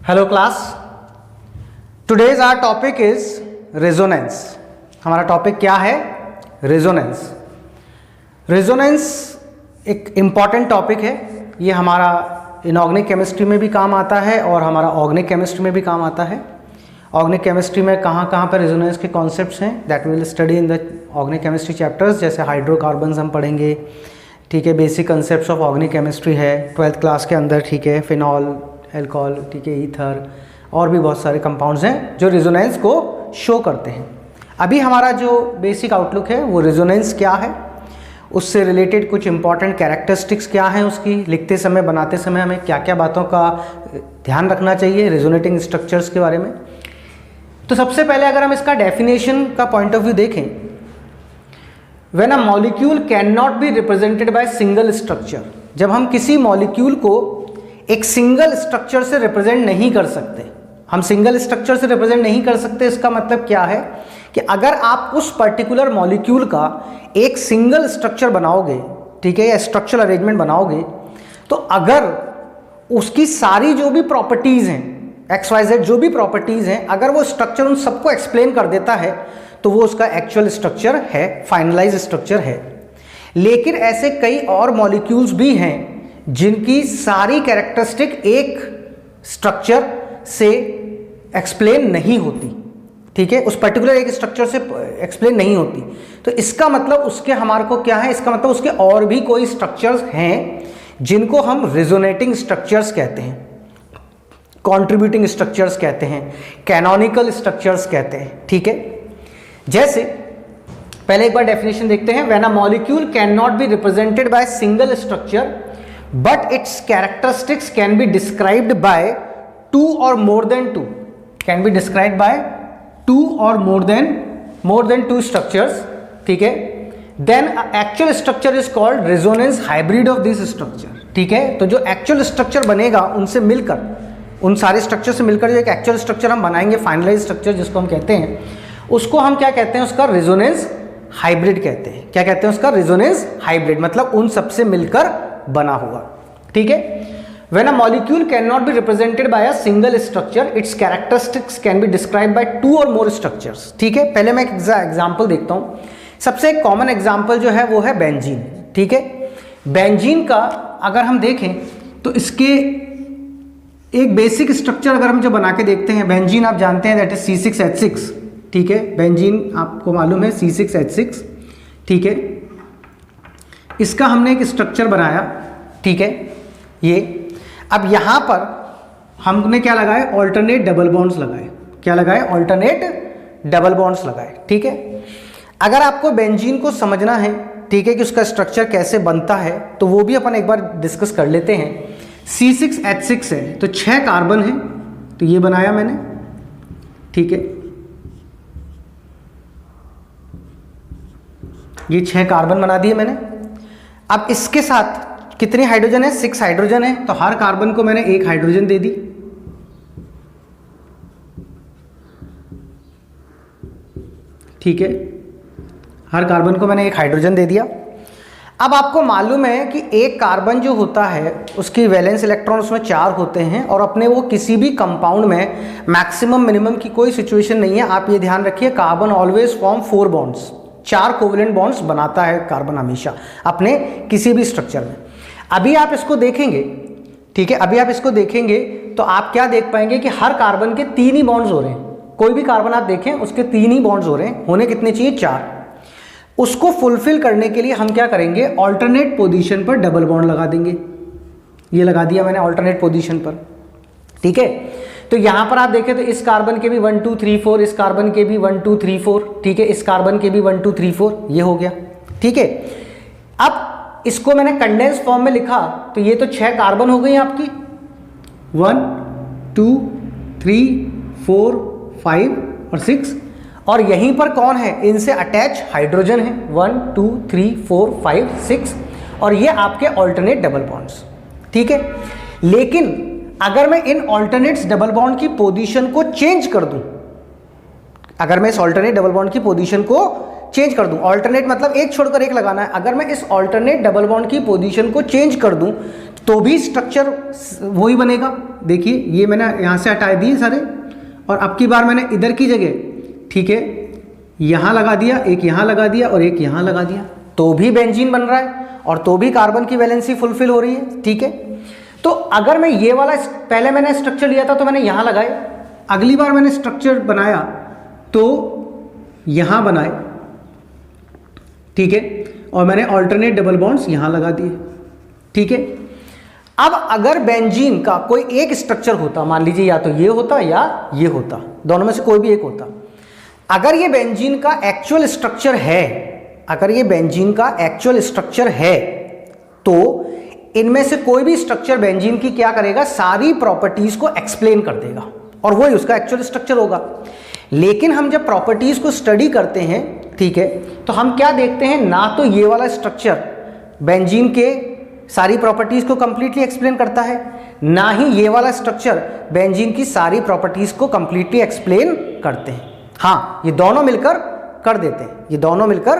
Hello class, today's our topic is resonance. हमारा टॉपिक क्या है? रेजोनेंस। रेजोनेंस एक इम्पॉर्टेंट टॉपिक है। ये हमारा इनऑर्गेनिक केमिस्ट्री में भी काम आता है और हमारा ऑर्गेनिक केमिस्ट्री में भी काम आता है। ऑर्गेनिक केमिस्ट्री में कहाँ कहाँ पर रेजोनेंस के कॉन्सेप्ट्स हैं that will study in the organic chemistry chapters. जैसे हाइड्रोकार्बन्स हम पढ़ेंगे, ठीक है, basic concepts of organic chemistry है 12th क्लास के अंदर, ठीक है, फिनॉल, एल्कोहल, ठीक है, ईथर और भी बहुत सारे कंपाउंड्स हैं जो रेजोनेंस को शो करते हैं। अभी हमारा जो बेसिक आउटलुक है वो रेजोनेंस क्या है, उससे रिलेटेड कुछ इंपॉर्टेंट कैरेक्टरिस्टिक्स क्या हैं, उसकी लिखते समय बनाते समय हमें क्या क्या बातों का ध्यान रखना चाहिए रेजोनेटिंग स्ट्रक्चर्स के बारे में। तो सबसे पहले अगर हम इसका डेफिनेशन का पॉइंट ऑफ व्यू देखें, when a molecule can not be represented by single structure, जब हम किसी मॉलिक्यूल को एक सिंगल स्ट्रक्चर से रिप्रेजेंट नहीं कर सकते, हम सिंगल स्ट्रक्चर से रिप्रेजेंट नहीं कर सकते, इसका मतलब क्या है कि अगर आप उस पर्टिकुलर मॉलिक्यूल का एक सिंगल स्ट्रक्चर बनाओगे, ठीक है, या स्ट्रक्चरल अरेंजमेंट बनाओगे, तो अगर उसकी सारी जो भी प्रॉपर्टीज हैं, XYZ जो भी प्रॉपर्टीज हैं, अगर वो स्ट्रक्चर उन सबको एक्सप्लेन कर देता है तो वो उसका एक्चुअल स्ट्रक्चर है, फाइनलाइज स्ट्रक्चर है। लेकिन ऐसे कई और मॉलिक्यूल्स भी हैं जिनकी सारी कैरेक्टरिस्टिक एक स्ट्रक्चर से एक्सप्लेन नहीं होती, ठीक है, उस पर्टिकुलर एक स्ट्रक्चर से एक्सप्लेन नहीं होती। तो इसका मतलब उसके हमारे को क्या है, इसका मतलब उसके और भी कोई स्ट्रक्चर्स हैं जिनको हम रेजोनेटिंग स्ट्रक्चर्स कहते हैं, कॉन्ट्रीब्यूटिंग स्ट्रक्चर्स कहते हैं, कैनोनिकल स्ट्रक्चर्स कहते हैं, ठीक है। जैसे पहले एक बार डेफिनेशन देखते हैं। When a molecule can not be represented by single structure but its characteristics can be described by two or more than two, can be described by two or more than two structures, ठीक है, then actual structure is called resonance hybrid of this structure, ठीक है। तो जो actual structure बनेगा उनसे मिलकर, उन सारे स्ट्रक्चर से मिलकर जो एक एक्चुअल स्ट्रक्चर हम बनाएंगे, फाइनलाइज स्ट्रक्चर जिसको हम कहते हैं, उसको हम क्या कहते हैं, उसका रेजोनेंस हाइब्रिड कहते हैं। क्या कहते हैं उसका? रेजोनेंस हाइब्रिड, मतलब उन सबसे मिलकर बना हुआ, ठीक है। When a molecule cannot be represented by a single structure, its characteristics can be described by two or more structures, ठीक है। पहले मैं एक एग्जांपल देखता हूं। सबसे कॉमन एग्जांपल जो है वो है बेंजीन, ठीक है। बेंजीन का अगर हम देखें तो इसके एक बेसिक स्ट्रक्चर अगर हम जो बना के देखते हैं, बेंजीन आप जानते हैं दैट इज C6H6, ठीक है। बेंजीन आपको मालूम है C6H6, ठीक है। इसका हमने एक स्ट्रक्चर बनाया, ठीक है, ये। अब यहां पर हमने क्या लगाए? ऑल्टरनेट डबल बॉन्ड्स लगाए। क्या लगाए? ऑल्टरनेट डबल बॉन्ड्स लगाए, ठीक है। अगर आपको बेंजीन को समझना है, ठीक है, कि उसका स्ट्रक्चर कैसे बनता है, तो वो भी अपन एक बार डिस्कस कर लेते हैं। C6H6 है तो 6 कार्बन है, तो ये बनाया मैंने, ठीक है, ये 6 कार्बन बना दिए मैंने। अब इसके साथ कितने हाइड्रोजन है? 6 हाइड्रोजन है, तो हर कार्बन को मैंने 1 हाइड्रोजन दे दी, ठीक है, हर कार्बन को मैंने 1 हाइड्रोजन दे दिया। अब आपको मालूम है कि एक कार्बन जो होता है उसकी वैलेंस इलेक्ट्रॉन उसमें 4 होते हैं, और अपने वो किसी भी कंपाउंड में मैक्सिमम मिनिमम की कोई सिचुएशन नहीं है। आप ये ध्यान रखिए, carbon always form 4 bonds, 4 covalent bonds बनाता है कार्बन हमेशा अपने किसी भी स्ट्रक्चर में। अभी आप इसको देखेंगे, ठीक है, अभी आप इसको देखेंगे तो आप क्या देख पाएंगे कि हर कार्बन के 3 ही बॉन्ड्स हो रहे हैं। कोई भी कार्बन आप देखें उसके 3 ही बॉन्ड्स हो रहे हैं, होने कितने चाहिए? 4। उसको फुलफिल करने के लिए हम क्या करेंगे? ऑल्टरनेट पोजीशन पर डबल बॉन्ड लगा देंगे। ये लगा दिया मैंने ऑल्टरनेट पोजीशन पर, ठीक है। तो यहां पर आप देखें तो इस कार्बन के भी 1 2 3 4, इस कार्बन के भी 1 2 3 4, ठीक है, इस कार्बन के भी 1 2 3 4, ये हो गया, ठीक है। अब इसको मैंने कंडेंस फॉर्म में लिखा तो ये तो 6 कार्बन हो गई आपकी, 1 2 3 4 5 और 6, और यहीं पर कौन है? इनसे अटैच हाइड्रोजन है, 1 2 3 4 5 6, और ये आपके ऑल्टरनेट डबल बॉन्ड्स, ठीक है। लेकिन अगर मैं इन ऑल्टरनेट्स डबल बॉन्ड की पोजीशन को चेंज कर दूं, अगर मैं इस ऑल्टरनेट डबल बॉन्ड की पोजीशन को चेंज कर दूं, ऑल्टरनेट मतलब एक छोड़कर एक लगाना है, अगर मैं इस ऑल्टरनेट डबल बॉन्ड की पोजीशन को चेंज कर दूं तो भी स्ट्रक्चर वही बनेगा। देखिए ये मैंने यहाँ से हटा दिए सारे, और अब की बार मैंने इधर की जगह, ठीक है, यहाँ लगा दिया, एक यहाँ लगा दिया और एक यहाँ लगा दिया, तो भी बेंजीन बन रहा है और तो भी कार्बन की वैलेंसी फुलफिल हो रही है। ठीक है, तो अगर मैं ये वाला, पहले मैंने स्ट्रक्चर लिया था तो मैंने यहाँ लगाए, अगली बार मैंने स्ट्रक्चर बनाया तो यहाँ बनाए, ठीक है, और मैंने ऑल्टरनेट डबल बॉन्ड्स यहाँ लगा दिए। ठीक है, अब अगर बेंजीन का कोई एक स्ट्रक्चर होता, मान लीजिए या तो ये होता या ये होता, दोनों में से कोई भी एक होता, अगर ये बेंजीन का एक्चुअल स्ट्रक्चर है, अगर ये बेंजीन का एक्चुअल स्ट्रक्चर है, तो इनमें से कोई भी स्ट्रक्चर बेंजीन की क्या करेगा, सारी प्रॉपर्टीज को एक्सप्लेन कर देगा और वही उसका एक्चुअल स्ट्रक्चर होगा। लेकिन हम जब प्रॉपर्टीज को स्टडी करते हैं, ठीक है, तो हम क्या देखते हैं, ना तो ये वाला स्ट्रक्चर बेंजीन के सारी प्रॉपर्टीज को कंप्लीटली एक्सप्लेन करता है, ना ही ये वाला स्ट्रक्चर बेंजीन की सारी प्रॉपर्टीज को कंप्लीटली एक्सप्लेन करते हैं। हाँ, ये दोनों मिलकर कर देते हैं, ये दोनों मिलकर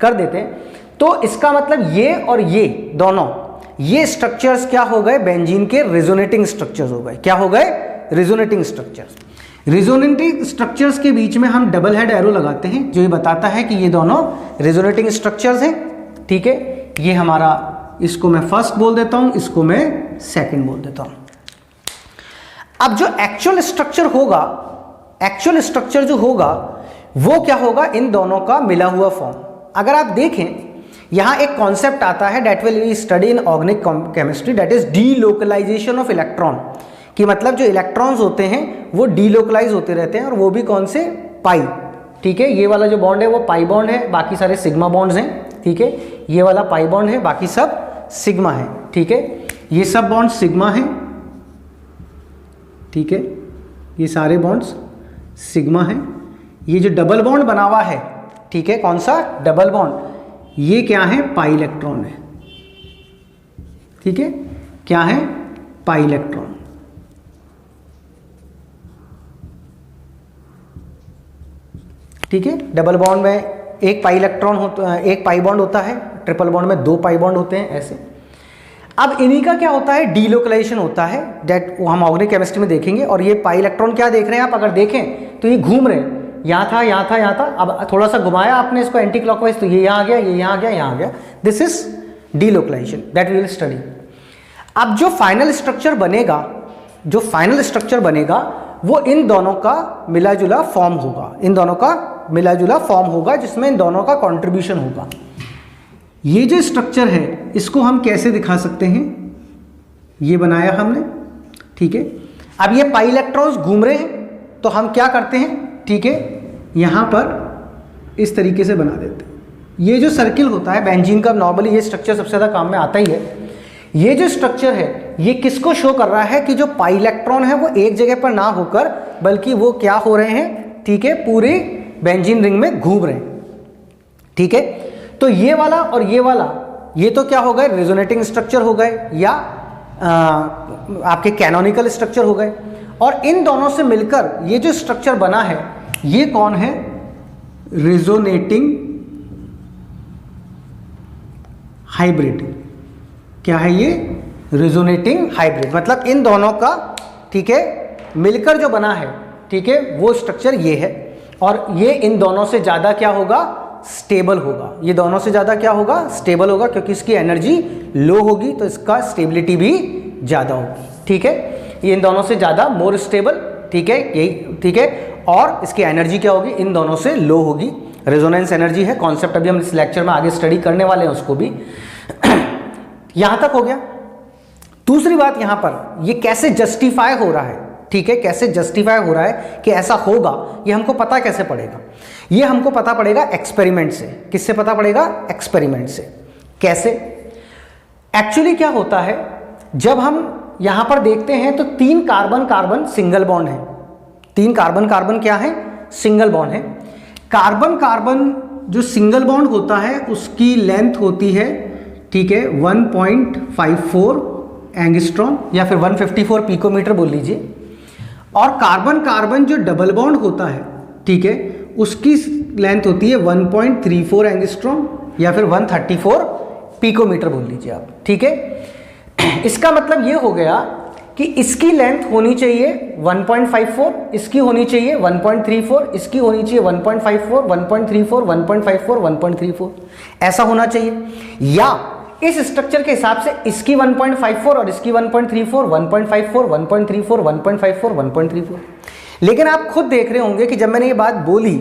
कर देते हैं। तो इसका मतलब ये और ये दोनों, ये स्ट्रक्चर्स क्या हो गए, बेंजीन के रेजोनेटिंग स्ट्रक्चर्स हो गए। क्या हो गए, रेजोनेटिंग स्ट्रक्चर्स। रेजोनेटिंग स्ट्रक्चर्स के बीच में हम डबल हेड एरो लगाते हैं, जो ये बताता है कि ये दोनों रेजोनेटिंग स्ट्रक्चर्स हैं। ठीक है, ये हमारा, इसको मैं फर्स्ट बोल देता हूं, इसको मैं सेकंड बोल देता हूं। अब जो एक्चुअल स्ट्रक्चर होगा, एक्चुअल स्ट्रक्चर जो होगा वो क्या होगा, इन दोनों का मिला हुआ फॉर्म। अगर आप देखें, यहां एक कॉन्सेप्ट आता है that will be study in organic chemistry, that is delocalization of electron, कि मतलब जो इलेक्ट्रॉन्स होते हैं वो डीलोकलाइज होते रहते हैं, और वो भी कौन से, पाई। ठीक है, ये वाला जो बॉन्ड है वो पाई बॉन्ड है, बाकी सारे सिग्मा बॉन्ड्स हैं। ठीक है, ये वाला पाई बॉन्ड है, बाकी सब सिग्मा है। ठीक है, ये सब बॉन्ड सिग्मा है। ठीक है, ये सारे बॉन्ड्स सिग्मा है। ये जो डबल बॉन्ड बना हुआ है, ठीक है, कौन सा डबल बॉन्ड, ये क्या है, पाई इलेक्ट्रॉन है। ठीक है, क्या है, पाई इलेक्ट्रॉन। ठीक है, डबल बॉन्ड में एक पाई इलेक्ट्रॉन होता, एक पाई बॉन्ड होता है, ट्रिपल बॉन्ड में दो पाई बॉन्ड होते हैं, ऐसे। अब इन्हीं का क्या होता है, डीलोकलाइजेशन होता है, दैट हम ऑर्गेनिक केमिस्ट्री में देखेंगे। और ये पाई इलेक्ट्रॉन क्या देख रहे हैं आप, अगर देखें तो ये घूम रहे हैं, यहाँ था, यहाँ था, यहाँ था, अब थोड़ा सा घुमाया आपने इसको एंटी क्लॉकवाइज, तो ये यहाँ आ गया, ये यहाँ आ गया, यहाँ आ गया। This is delocalization that we will study. अब जो फाइनल स्ट्रक्चर बनेगा, जो फाइनल स्ट्रक्चर बनेगा वो इन दोनों का मिला जुला फॉर्म होगा, इन दोनों का मिला जुला फॉर्म होगा, जिसमें इन दोनों का कंट्रीब्यूशन होगा। ये जो स्ट्रक्चर है इसको हम कैसे दिखा सकते हैं, ये बनाया हमने। ठीक है, अब ये पाई इलेक्ट्रॉन्स घूम रहे हैं, तो हम क्या करते हैं, ठीक है, यहाँ पर इस तरीके से बना देते हैं। ये जो सर्किल होता है बेंजीन का, नॉर्मली ये स्ट्रक्चर सबसे ज़्यादा काम में आता ही है। ये जो स्ट्रक्चर है ये किसको शो कर रहा है कि जो पाई इलेक्ट्रॉन है वो एक जगह पर ना होकर, बल्कि वो क्या हो रहे हैं, ठीक है, पूरे बेंजीन रिंग में घूम रहे हैं। ठीक है, तो ये वाला और ये वाला, ये तो क्या हो गए, रेजोनेटिंग स्ट्रक्चर हो गए, या आपके कैनोनिकल स्ट्रक्चर हो गए। और इन दोनों से मिलकर ये जो स्ट्रक्चर बना है, ये कौन है, रेजोनेटिंग हाइब्रिड। क्या है ये, रेजोनेटिंग हाइब्रिड, मतलब इन दोनों का, ठीक है, मिलकर जो बना है, ठीक है, वो स्ट्रक्चर ये है। और ये इन दोनों से ज़्यादा क्या होगा, स्टेबल होगा। ये दोनों से ज़्यादा क्या होगा, स्टेबल होगा, क्योंकि इसकी एनर्जी लो होगी तो इसका स्टेबिलिटी भी ज़्यादा होगी। ठीक है, ये इन दोनों से ज़्यादा, मोर स्टेबल। ठीक है, यही, ठीक है, और इसकी एनर्जी क्या होगी, इन दोनों से लो होगी। रेजोनेंस एनर्जी है कॉन्सेप्ट, अभी हम इस लेक्चर में आगे स्टडी करने वाले हैं उसको भी। यहां तक हो गया। दूसरी बात, यहां पर ये कैसे जस्टिफाई हो रहा है, ठीक है, कैसे जस्टिफाई हो रहा है कि ऐसा होगा, ये हमको पता कैसे पड़ेगा, ये हमको पता पड़ेगा एक्सपेरिमेंट से। किससे पता पड़ेगा, एक्सपेरिमेंट से। कैसे, एक्चुअली क्या होता है, जब हम यहां पर देखते हैं तो 3 कार्बन कार्बन सिंगल बॉन्ड है। 3 कार्बन कार्बन क्या है, सिंगल बॉन्ड है। कार्बन कार्बन जो सिंगल बॉन्ड होता है उसकी लेंथ होती है, ठीक है, 1.54 एंगस्ट्रॉम या फिर 154 पिकोमीटर बोल लीजिए। और कार्बन कार्बन जो डबल बॉन्ड होता है, ठीक है, उसकी लेंथ होती है 1.34 एंगस्ट्रॉम या फिर 134 पिकोमीटर बोल लीजिए आप। ठीक है, इसका मतलब ये हो गया कि इसकी लेंथ होनी चाहिए 1.54, इसकी होनी चाहिए 1.34, इसकी होनी चाहिए 1.54, 1.34, 1.54, 1.34, ऐसा होना चाहिए। या इस स्ट्रक्चर के हिसाब से इसकी 1.54 और इसकी 1.34, 1.54, 1.34, 1.54, 1.34। लेकिन आप खुद देख रहे होंगे कि जब मैंने ये बात बोली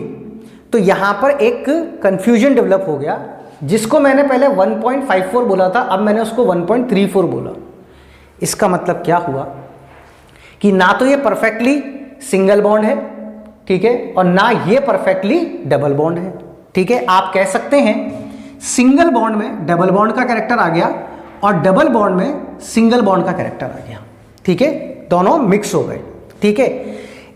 तो यहां पर एक कंफ्यूजन डेवलप हो गया। जिसको मैंने पहले 1.54 बोला था, अब मैंने उसको 1.34 बोला। इसका मतलब क्या हुआ कि ना तो ये परफेक्टली सिंगल बॉन्ड है, ठीक है, और ना ये परफेक्टली डबल बॉन्ड है, ठीक है। आप कह सकते हैं सिंगल बॉन्ड में डबल बॉन्ड का कैरेक्टर आ गया और डबल बॉन्ड में सिंगल बॉन्ड का कैरेक्टर आ गया, ठीक है, दोनों मिक्स हो गए, ठीक है।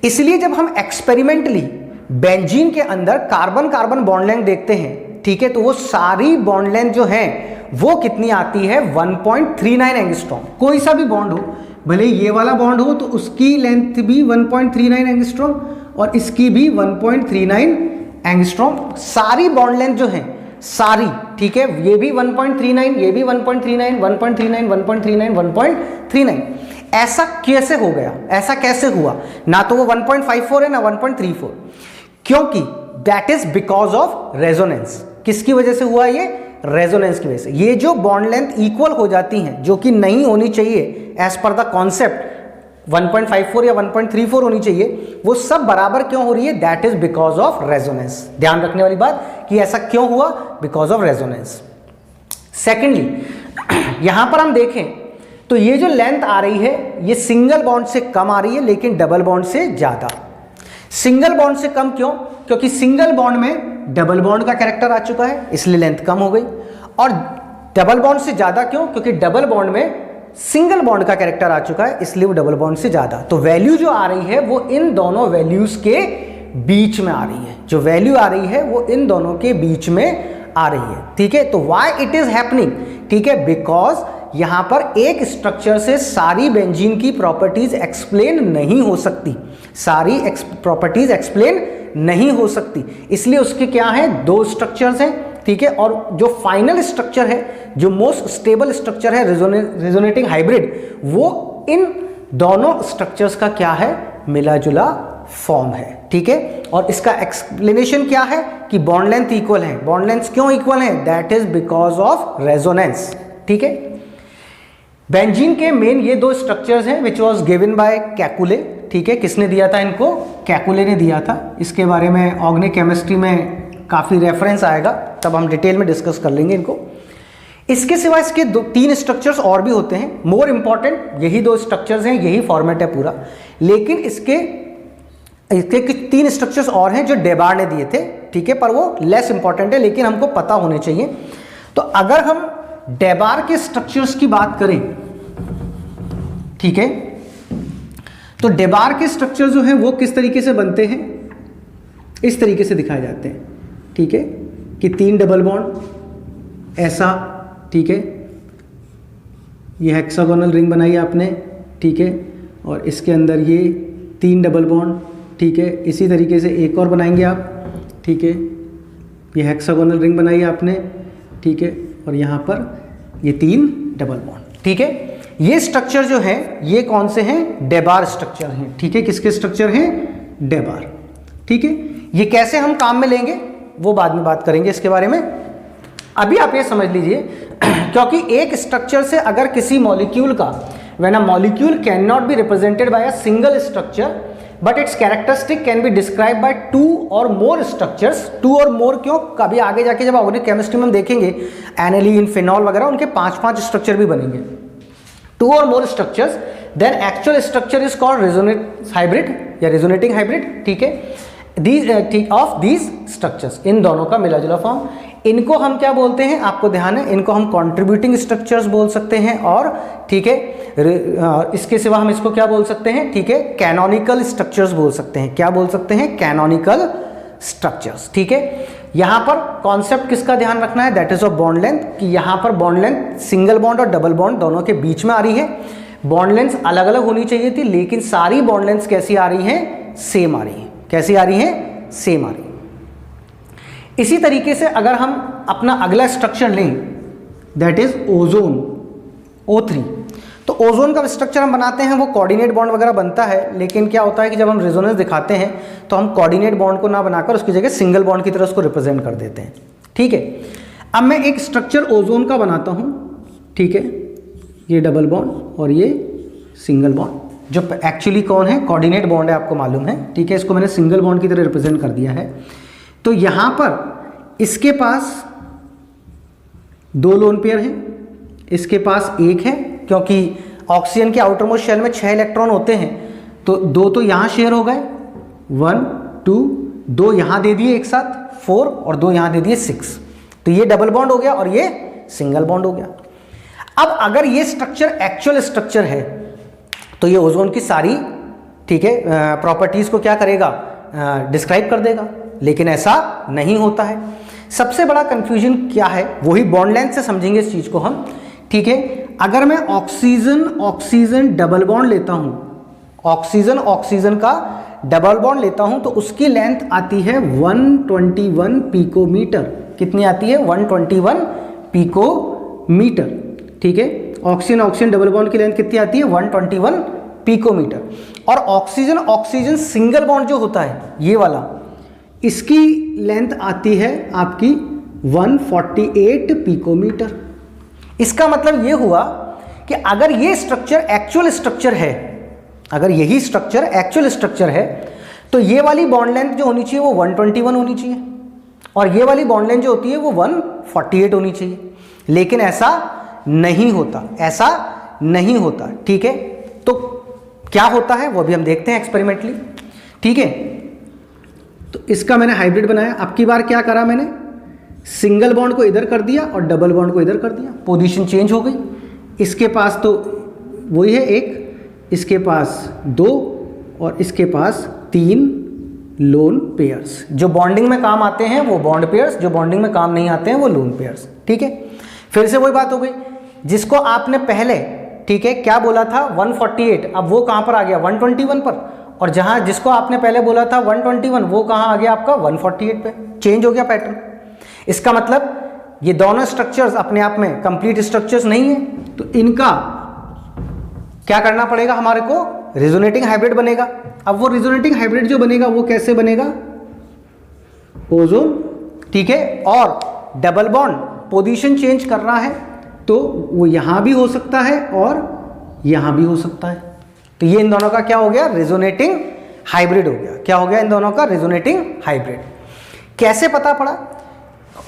इसलिए जब हम एक्सपेरिमेंटली बेंजीन के अंदर कार्बन कार्बन बॉन्ड लेंथ देखते हैं, ठीक है, तो वो सारी बॉन्ड लेंथ जो है वो कितनी आती है 1.39 एंगस्ट्रॉम। कोई सा भी बॉन्ड हो, भले ये वाला बॉन्ड हो तो उसकी लेंथ भी 1.39 एंगस्ट्रॉम और इसकी भी 1.39 एंगस्ट्रॉम। सारी बॉन्ड लेंथ जो है सारी, ठीक है, ये भी 1.39, ये भी 1.39, 1.39, 1.39, 1.39। ऐसा कैसे हो गया, ऐसा कैसे हुआ? ना तो वो 1.54 है ना 1.34, क्योंकि that is because of resonance. किसकी वजह से हुआ ये? रेजोनेंस की वजह से। ये जो बॉन्ड लेंथ इक्वल हो जाती हैं, जो कि नहीं होनी चाहिए एज पर द कॉन्सेप्ट, 1.54 या 1.34 होनी चाहिए, वो सब बराबर क्यों हो रही है? That is because of resonance. ध्यान रखने वाली बात कि ऐसा क्यों हुआ, बिकॉज ऑफ रेजोनेंस। सेकेंडली यहां पर हम देखें तो ये जो लेंथ आ रही है ये सिंगल बॉन्ड से कम आ रही है लेकिन डबल बॉन्ड से ज्यादा। सिंगल बॉन्ड से कम क्यों? क्योंकि सिंगल बॉन्ड में डबल बॉन्ड का कैरेक्टर आ चुका है इसलिए लेंथ कम हो गई। और डबल बॉन्ड से ज्यादा क्यों? क्योंकि डबल बॉन्ड में सिंगल बॉन्ड का कैरेक्टर आ चुका है इसलिए वो डबल बॉन्ड से ज्यादा। तो वैल्यू जो आ रही है वो इन दोनों वैल्यूज के बीच में आ रही है। जो वैल्यू आ रही है वो इन दोनों के बीच में आ रही है, ठीक है। तो व्हाई इट इज हैपनिंग, ठीक है, बिकॉज यहां पर एक स्ट्रक्चर से सारी बेंजीन की प्रॉपर्टीज एक्सप्लेन नहीं हो सकती, सारी प्रॉपर्टीज एक्सप्लेन नहीं हो सकती, इसलिए उसके क्या है, दो स्ट्रक्चर्स हैं, ठीक है। और जो फाइनल स्ट्रक्चर है, जो मोस्ट स्टेबल स्ट्रक्चर है रेजोनेटिंग हाइब्रिड, वो इन दोनों स्ट्रक्चर्स का क्या है, मिला जुला फॉर्म है, ठीक है। और इसका एक्सप्लेनेशन क्या है कि बॉन्ड लेंथ इक्वल है। बॉन्ड लेंथ क्यों इक्वल है? That is because of resonance, ठीक है। बेंजीन के मेन ये दो स्ट्रक्चर्स हैं which was given by Kekulé, ठीक है। किसने दिया था इनको? कैकुले ने दिया था। इसके बारे में ऑर्गेनिक केमिस्ट्री में काफ़ी रेफरेंस आएगा, तब हम डिटेल में डिस्कस कर लेंगे इनको। इसके सिवा इसके तीन स्ट्रक्चर्स और भी होते हैं, मोर इंपॉर्टेंट यही दो स्ट्रक्चर्स हैं, यही फॉर्मेट है पूरा। लेकिन इसके तीन स्ट्रक्चर्स और हैं जो डेबार ने दिए थे, ठीक है, पर वो लेस इंपॉर्टेंट है लेकिन हमको पता होने चाहिए। तो अगर हम डेबार के स्ट्रक्चर्स की बात करें, ठीक है, तो डेबार के स्ट्रक्चर जो हैं वो किस तरीके से बनते हैं? इस तरीके से दिखाए जाते हैं, ठीक है, कि तीन डबल बॉन्ड ऐसा, ठीक है, ये हेक्सागोनल रिंग बनाई आपने, ठीक है, और इसके अंदर ये तीन डबल बॉन्ड, ठीक है, इसी तरीके से एक और बनाएंगे आप, ठीक है, ये हेक्सागोनल रिंग बनाई आपने, ठीक है, और यहाँ पर ये तीन डबल बॉन्ड, ठीक है। ये स्ट्रक्चर जो है ये कौन से हैं? डेबार स्ट्रक्चर हैं, ठीक है। किसके स्ट्रक्चर हैं? डेबार, ठीक है। ये कैसे हम काम में लेंगे वो बाद में बात करेंगे इसके बारे में। अभी आप ये समझ लीजिए क्योंकि एक स्ट्रक्चर से अगर किसी मॉलिक्यूल का, when a molecule can not be represented by a single structure but it's characteristic can be describe by two और मोर स्ट्रक्चर्स। टू और मोर क्यों? कभी आगे जाके जब ऑर्गेनिक केमिस्ट्री में हम देखेंगे एनिलीन, फिनॉल वगैरह, उनके 5-5 स्ट्रक्चर भी बनेंगे। टू और more structures, then actual structure is called resonate hybrid या रेजोनेटिंग हाइब्रिड, ठीक है। दीज ऑफ दीज स्ट्रक्चर्स, इन दोनों का मिला जुला फॉर्म, इनको हम क्या बोलते हैं? आपको ध्यान है, इनको हम कॉन्ट्रीब्यूटिंग स्ट्रक्चर्स बोल सकते हैं, और ठीक है, इसके सिवा हम इसको क्या बोल सकते हैं? ठीक है, कैनोनिकल स्ट्रक्चर्स बोल सकते हैं। क्या बोल सकते हैं? कैनोनिकल स्ट्रक्चर्स, ठीक है। यहां पर कॉन्सेप्ट किसका ध्यान रखना है? That is of bond length, कि यहां पर बॉन्ड लेंथ सिंगल बॉन्ड और डबल बॉन्ड दोनों के बीच में आ रही है। बॉन्ड लेंथ अलग अलग होनी चाहिए थी लेकिन सारी बॉन्ड लेंथ कैसी आ रही है? सेम आ रही है। कैसी आ रही है? सेम आ रही है। इसी तरीके से अगर हम अपना अगला स्ट्रक्चर लें दैट इज ओजोन, O3, तो ओजोन का स्ट्रक्चर हम बनाते हैं वो कोऑर्डिनेट बॉन्ड वगैरह बनता है, लेकिन क्या होता है कि जब हम रेजोनेंस दिखाते हैं तो हम कोऑर्डिनेट बॉन्ड को ना बनाकर उसकी जगह सिंगल बॉन्ड की तरह उसको रिप्रेजेंट कर देते हैं। ठीक है, अब मैं एक स्ट्रक्चर ओजोन का बनाता हूँ। ठीक है, ये डबल बॉन्ड और ये सिंगल बॉन्ड, जो एक्चुअली कौन है, कोऑर्डिनेट बॉन्ड है, आपको मालूम है। ठीक है, इसको मैंने सिंगल बॉन्ड की तरह रिप्रेजेंट कर दिया है। तो यहाँ पर इसके पास 2 लोन पेयर हैं, इसके पास 1 है, क्योंकि ऑक्सीजन के आउटर मोस्ट शेल में 6 इलेक्ट्रॉन होते हैं, तो 2 तो यहाँ शेयर हो गए, 1 2, 2 यहाँ दे दिए एक साथ 4 और 2 यहाँ दे दिए 6, तो ये डबल बॉन्ड हो गया और ये सिंगल बॉन्ड हो गया। अब अगर ये स्ट्रक्चर एक्चुअल स्ट्रक्चर है तो ये ओजोन की सारी, ठीक है, प्रॉपर्टीज को क्या करेगा, डिस्क्राइब कर देगा, लेकिन ऐसा नहीं होता है। सबसे बड़ा कंफ्यूजन क्या है, वही बॉन्ड लेंथ से समझेंगे इस चीज को हम। ठीक है, अगर मैं ऑक्सीजन ऑक्सीजन डबल बॉन्ड लेता हूं, ऑक्सीजन ऑक्सीजन का डबल बॉन्ड लेता हूं, तो उसकी लेंथ आती है 121 पिकोमीटर। कितनी आती है, 121 पिकोमीटर। ठीक है, ऑक्सीजन ऑक्सीजन डबल बॉन्ड की लेंथ कितनी आती है, 121 पिकोमीटर। और ऑक्सीजन ऑक्सीजन सिंगल बॉन्ड जो होता है ये वाला, इसकी लेंथ आती है आपकी 148 पिकोमीटर। इसका मतलब ये हुआ कि अगर ये स्ट्रक्चर एक्चुअल स्ट्रक्चर है, अगर यही स्ट्रक्चर एक्चुअल स्ट्रक्चर है, तो ये वाली बॉन्ड लेंथ जो होनी चाहिए वो 121 होनी चाहिए और ये वाली बॉन्ड लेंथ जो होती है वो 148 होनी चाहिए। लेकिन ऐसा नहीं होता, ऐसा नहीं होता। ठीक है, तो क्या होता है वो भी हम देखते हैं एक्सपेरिमेंटली। ठीक है, तो इसका मैंने हाइब्रिड बनाया। अब की बार क्या करा मैंने, सिंगल बॉन्ड को इधर कर दिया और डबल बॉन्ड को इधर कर दिया, पोजीशन चेंज हो गई। इसके पास तो वही है 1, इसके पास 2 और इसके पास 3 लोन पेयर्स। जो बॉन्डिंग में काम आते हैं वो बॉन्ड पेयर्स, जो बॉन्डिंग में काम नहीं आते हैं वो लोन पेयर्स। ठीक है, फिर से वही बात हो गई, जिसको आपने पहले, ठीक है, क्या बोला था 148, अब वो कहां पर आ गया 121 पर, और जहां जिसको आपने पहले बोला था 121 वो कहां आ गया आपका 148 पे, चेंज हो गया पैटर्न। इसका मतलब ये दोनों स्ट्रक्चर्स अपने आप में कंप्लीट स्ट्रक्चर्स नहीं है, तो इनका क्या करना पड़ेगा हमारे को, रेजोनेटिंग हाइब्रिड बनेगा। अब वो रेजोनेटिंग हाइब्रिड जो बनेगा वो कैसे बनेगा, ओजोन, ठीक है, और डबल बॉन्ड पोजीशन चेंज कर रहा है तो वो यहां भी हो सकता है और यहां भी हो सकता है। तो ये इन दोनों का क्या हो गया, रेजोनेटिंग हाइब्रिड हो गया। क्या हो गया इन दोनों का, रेजोनेटिंग हाइब्रिड। कैसे पता पड़ा,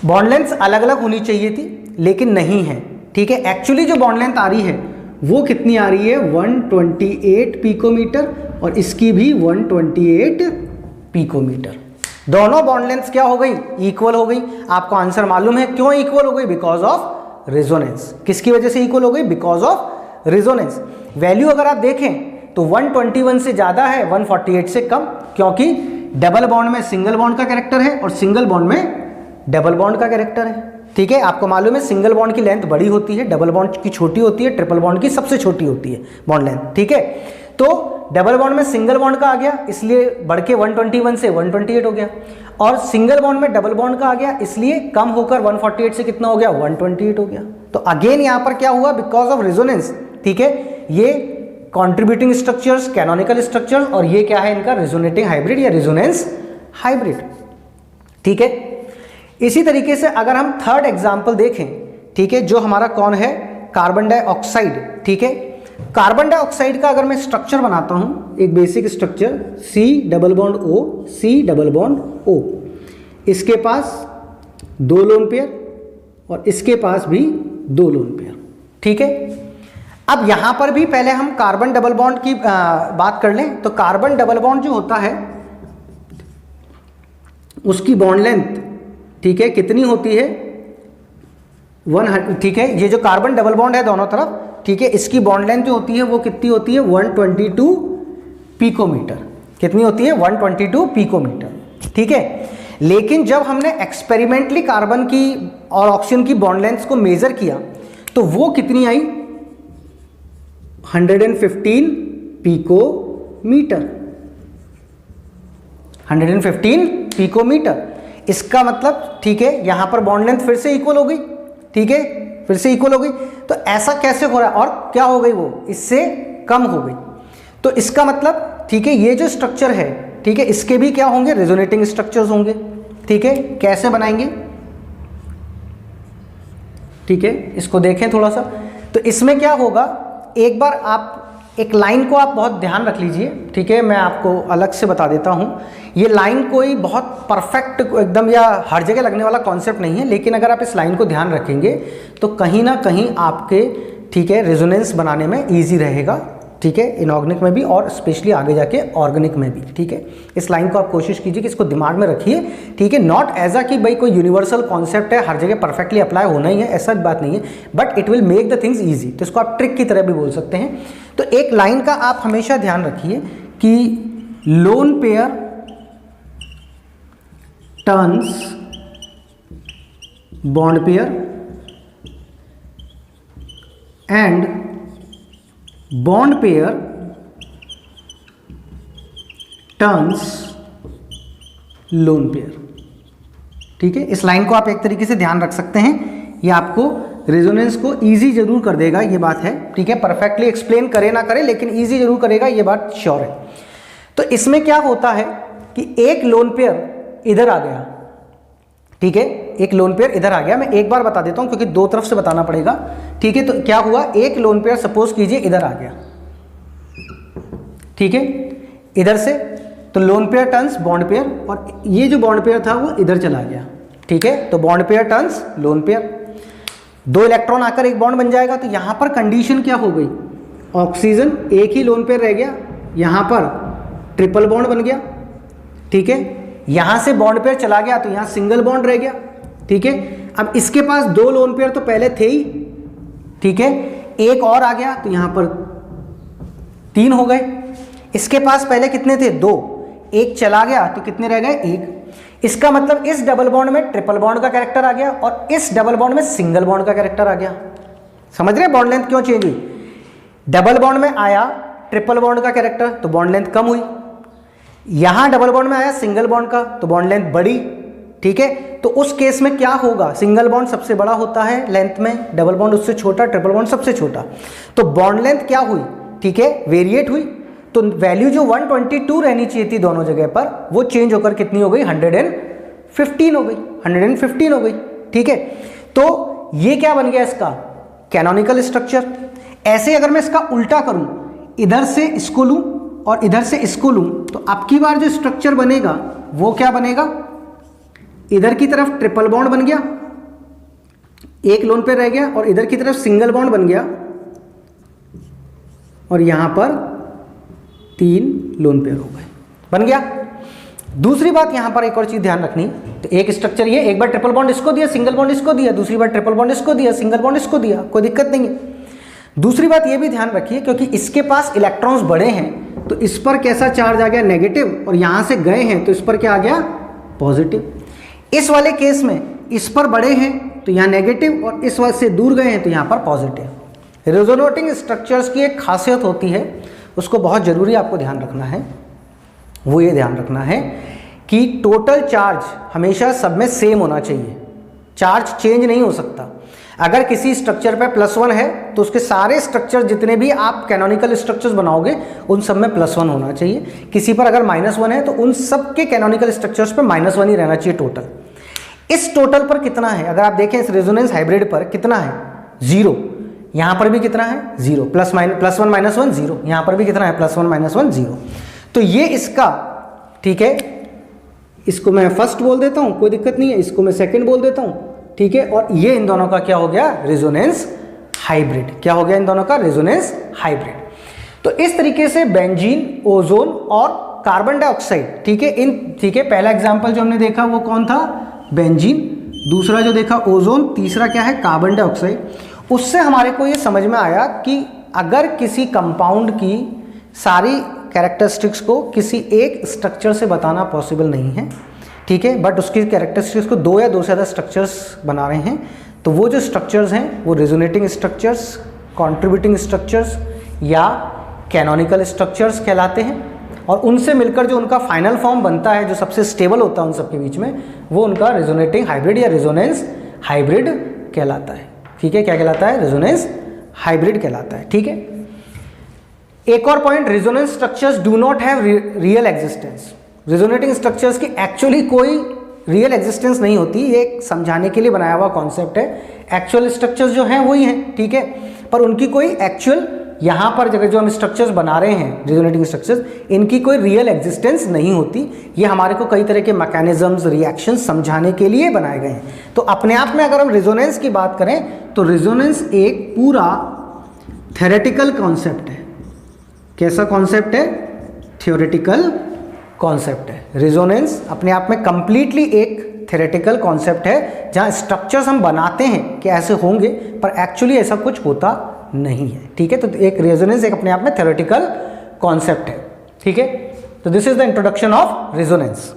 बॉन्ड लेंथ अलग अलग होनी चाहिए थी लेकिन नहीं है। ठीक है, एक्चुअली जो बॉन्ड लेंथ आ रही है वो कितनी आ रही है, 128 पिकोमीटर और इसकी भी 128 पिकोमीटर। दोनों बॉन्ड लेंथ क्या हो गई, इक्वल हो गई। आपको आंसर मालूम है क्यों इक्वल हो गई, बिकॉज ऑफ रेजोनेंस। किसकी वजह से इक्वल हो गई, बिकॉज ऑफ रेजोनेंस। वैल्यू अगर आप देखें तो 121 से ज्यादा है, 148 से कम, क्योंकि डबल बॉन्ड में सिंगल बॉन्ड का कैरेक्टर है और सिंगल बॉन्ड में डबल बॉन्ड का कैरेक्टर है। ठीक है, आपको मालूम है सिंगल बॉन्ड की लेंथ बड़ी होती है, डबल बॉन्ड की छोटी होती है, ट्रिपल बॉन्ड की सबसे छोटी होती है बॉन्ड लेंथ। ठीक है, तो डबल बॉन्ड में सिंगल बॉन्ड का आ गया इसलिए बढ़ के 121 से 128 हो गया, और सिंगल बॉन्ड में डबल बॉन्ड का आ गया इसलिए कम होकर 148 से कितना हो गया, 128 हो गया। तो अगेन यहां पर क्या हुआ, बिकॉज ऑफ रेजोनेंस। ठीक है, ये कॉन्ट्रीब्यूटिंग स्ट्रक्चर्स, कैनोनिकल स्ट्रक्चर्स, और ये क्या है इनका रेजोनेटिंग हाइब्रिड या रेजोनेंस हाइब्रिड। ठीक है, इसी तरीके से अगर हम थर्ड एग्जाम्पल देखें, ठीक है, जो हमारा कौन है, कार्बन डाइऑक्साइड। ठीक है, कार्बन डाइऑक्साइड का अगर मैं स्ट्रक्चर बनाता हूं, एक basic structure C double bond O, C double bond O, इसके पास 2 लोन पेयर और इसके पास भी 2 लोन पेयर। ठीक है, अब यहां पर भी पहले हम कार्बन डबल बॉन्ड की बात कर लें। तो कार्बन डबल बॉन्ड जो होता है उसकी बॉन्ड लेंथ, ठीक है, कितनी होती है, 100। ठीक है, ये जो कार्बन डबल बॉन्ड है दोनों तरफ, ठीक है, इसकी बॉन्ड लेंथ जो होती है वो कितनी होती है, 122 पिकोमीटर। कितनी होती है, 122 पिकोमीटर। ठीक है, लेकिन जब हमने एक्सपेरिमेंटली कार्बन की और ऑक्सीजन की बॉन्ड लेंथ्स को मेजर किया तो वो कितनी आई, 115 पिकोमीटर। 115 पिकोमीटर। इसका मतलब, ठीक है, यहां पर बॉन्ड लेंथ फिर से इक्वल हो गई। ठीक है, फिर से इक्वल हो गई। तो ऐसा कैसे हो रहा है, और क्या हो गई वो, इससे कम हो गई। तो इसका मतलब ठीक है, ये जो स्ट्रक्चर है ठीक है, इसके भी क्या होंगे, रेजोनेटिंग स्ट्रक्चर्स होंगे। ठीक है, कैसे बनाएंगे, ठीक है, इसको देखें थोड़ा सा। तो इसमें क्या होगा, एक बार आप एक लाइन को आप बहुत ध्यान रख लीजिए। ठीक है, मैं आपको अलग से बता देता हूँ। ये लाइन कोई बहुत परफेक्ट एकदम या हर जगह लगने वाला कॉन्सेप्ट नहीं है, लेकिन अगर आप इस लाइन को ध्यान रखेंगे तो कहीं ना कहीं आपके ठीक है रेजोनेंस बनाने में ईजी रहेगा। ठीक है, इनऑर्गेनिक में भी और स्पेशली आगे जाके ऑर्गेनिक में भी। ठीक है, इस लाइन को आप कोशिश कीजिए कि इसको दिमाग में रखिए। ठीक है, नॉट एज अ कि भाई कोई यूनिवर्सल कॉन्सेप्ट है, हर जगह परफेक्टली अप्लाई होना ही है, ऐसा बात नहीं है, but it will make the things easy. तो इसको आप ट्रिक की तरह भी बोल सकते हैं। तो एक लाइन का आप हमेशा ध्यान रखिए कि lone pair turns bond pair and bond pair turns lone pair. ठीक है, इस लाइन को आप एक तरीके से ध्यान रख सकते हैं, ये आपको रेजोनेंस को इजी जरूर कर देगा, ये बात है। ठीक है, परफेक्टली एक्सप्लेन करे ना करे लेकिन इजी जरूर करेगा, ये बात श्योर है। तो इसमें क्या होता है कि एक लोन पेयर इधर आ गया। ठीक है, एक लोन पेयर इधर आ गया। मैं एक बार बता देता हूं क्योंकि दो तरफ से बताना पड़ेगा। ठीक है, तो क्या हुआ, एक लोन पेयर सपोज कीजिए इधर आ गया। ठीक है, इधर से, तो lone pair turns bond pair, और ये जो बॉन्ड पेयर था वो इधर चला गया। ठीक है, तो bond pair turns lone pair, दो इलेक्ट्रॉन आकर एक बॉन्ड बन जाएगा। तो यहां पर कंडीशन क्या हो गई, ऑक्सीजन एक ही लोन पेयर रह गया, यहां पर ट्रिपल बॉन्ड बन गया। ठीक है, यहां से बॉन्ड पेयर चला गया तो यहां सिंगल बॉन्ड रह गया। ठीक है, अब इसके पास दो लोन पेयर तो पहले थे ही। ठीक है, एक और आ गया तो यहां पर तीन हो गए। इसके पास पहले कितने थे, दो, एक चला गया तो कितने रह गए, एक। इसका मतलब इस डबल बॉन्ड में ट्रिपल बॉन्ड का कैरेक्टर आ गया और इस डबल बॉन्ड में सिंगल बॉन्ड का कैरेक्टर आ गया। समझ रहे बॉन्ड लेंथ क्यों चेंज हुई, डबल बॉन्ड में आया ट्रिपल बॉन्ड का कैरेक्टर तो बॉन्ड लेंथ कम हुई, यहां डबल बॉन्ड में आया सिंगल बॉन्ड का तो बॉन्ड लेंथ बढ़ी। ठीक है, तो उस केस में क्या होगा, सिंगल बॉन्ड सबसे बड़ा होता है लेंथ में, डबल बॉन्ड उससे छोटा, ट्रिपल बॉन्ड सबसे छोटा। तो बॉन्ड लेंथ क्या हुई, ठीक है, वेरिएट हुई। तो वैल्यू जो 122 रहनी चाहिए थी दोनों जगह पर, वो चेंज होकर कितनी हो गई, 115 हो गई, 115 हो गई। ठीक है, तो ये क्या बन गया इसका कैनोनिकल स्ट्रक्चर। ऐसे अगर मैं इसका उल्टा करूं, इधर से इसको लूं और इधर से इसको लूं, तो अब की बार जो स्ट्रक्चर बनेगा वो क्या बनेगा, इधर की तरफ ट्रिपल बॉन्ड बन गया, एक लोन पे रह गया, और इधर की तरफ सिंगल बॉन्ड बन गया, और यहां पर तीन लोन पेयर हो गए, बन गया। दूसरी बात यहां पर एक और चीज ध्यान रखनी, तो एक स्ट्रक्चर ये, एक बार ट्रिपल बॉन्ड इसको दिया, सिंगल बॉन्ड इसको दिया, दूसरी बार ट्रिपल बॉन्ड इसको दिया, सिंगल बॉन्ड इसको दिया, कोई दिक्कत नहीं है। दूसरी बात ये भी ध्यान रखिए, क्योंकि इसके पास इलेक्ट्रॉन्स बड़े हैं तो इस पर कैसा चार्ज आ गया, नेगेटिव, और यहां से गए हैं तो इस पर क्या आ गया, पॉजिटिव। इस वाले केस में इस पर बड़े हैं तो यहां नेगेटिव, और इस वाले से दूर गए हैं तो यहां पर पॉजिटिव। रेजोनेटिंग स्ट्रक्चर्स की एक खासियत होती है, उसको बहुत जरूरी आपको ध्यान रखना है, वो ये ध्यान रखना है कि टोटल चार्ज हमेशा सब में सेम होना चाहिए, चार्ज चेंज नहीं हो सकता। अगर किसी स्ट्रक्चर पे +1 है तो उसके सारे स्ट्रक्चर जितने भी आप कैनोनिकल स्ट्रक्चर्स बनाओगे उन सब में +1 होना चाहिए। किसी पर अगर -1 है तो उन सब के कैनोनिकल स्ट्रक्चर्स पे -1 ही रहना चाहिए टोटल। इस टोटल पर कितना है, अगर आप देखें इस रेजोनेंस हाइब्रिड पर कितना है, 0। यहां पर भी कितना है, 0, +1 -1 0, यहां पर भी कितना है, +1 -1 0। तो ये इसका, ठीक है, इसको मैं फर्स्ट बोल देता हूं, कोई दिक्कत नहीं है, इसको मैं सेकंड बोल देता हूं। ठीक है, और ये इन दोनों का क्या हो गया, रेजोनेंस हाइब्रिड। क्या हो गया इन दोनों का, रेजोनेंस हाइब्रिड। तो इस तरीके से बेंजीन, ओजोन और कार्बन डाइऑक्साइड, ठीक है, ठीक है, पहला एग्जांपल जो हमने देखा वो कौन था, बेंजीन, दूसरा जो देखा ओजोन, तीसरा क्या है, कार्बन डाइऑक्साइड। उससे हमारे को ये समझ में आया कि अगर किसी कंपाउंड की सारी कैरेक्टरिस्टिक्स को किसी एक स्ट्रक्चर से बताना पॉसिबल नहीं है, ठीक है, बट उसकी कैरेक्टरिस्टिक्स को 2 या 2 से ज़्यादा स्ट्रक्चर्स बना रहे हैं, तो वो जो स्ट्रक्चर्स हैं वो रेजोनेटिंग स्ट्रक्चर्स, कॉन्ट्रीब्यूटिंग स्ट्रक्चर्स या कैनोनिकल स्ट्रक्चर्स कहलाते हैं। और उनसे मिलकर जो उनका फाइनल फॉर्म बनता है, जो सबसे स्टेबल होता है उन सबके बीच में, वो उनका रेजोनेटिंग हाइब्रिड या रेजोनेंस हाइब्रिड कहलाता है। ठीक है, क्या कहलाता है? रेजोनेंस हाइब्रिड कहलाता है। ठीक है, एक और point, resonance structures do not have real existence. Resonating structures की एक्चुअली कोई रियल एग्जिस्टेंस नहीं होती, ये एक समझाने के लिए बनाया हुआ कॉन्सेप्ट है। एक्चुअल स्ट्रक्चर्स जो हैं वही हैं, ठीक है, पर उनकी कोई एक्चुअल यहाँ पर जगह जो हम स्ट्रक्चर्स बना रहे हैं रेजोनेटिंग स्ट्रक्चर्स, इनकी कोई रियल एग्जिस्टेंस नहीं होती। ये हमारे को कई तरह के मैकेनिज्म्स, रिएक्शंस समझाने के लिए बनाए गए हैं। तो अपने आप में अगर हम रेजोनेंस की बात करें तो रेजोनेंस एक पूरा थ्योरेटिकल कॉन्सेप्ट है। कैसा कॉन्सेप्ट है? थ्योरेटिकल कॉन्सेप्ट है। रेजोनेंस अपने आप में कंप्लीटली एक थ्योरेटिकल कॉन्सेप्ट है, जहाँ स्ट्रक्चर्स हम बनाते हैं कि ऐसे होंगे, पर एक्चुअली ऐसा कुछ होता नहीं है। ठीक है, तो एक रेजोनेंस एक अपने आप में थ्योरेटिकल कॉन्सेप्ट है। ठीक है, तो this is the introduction of resonance.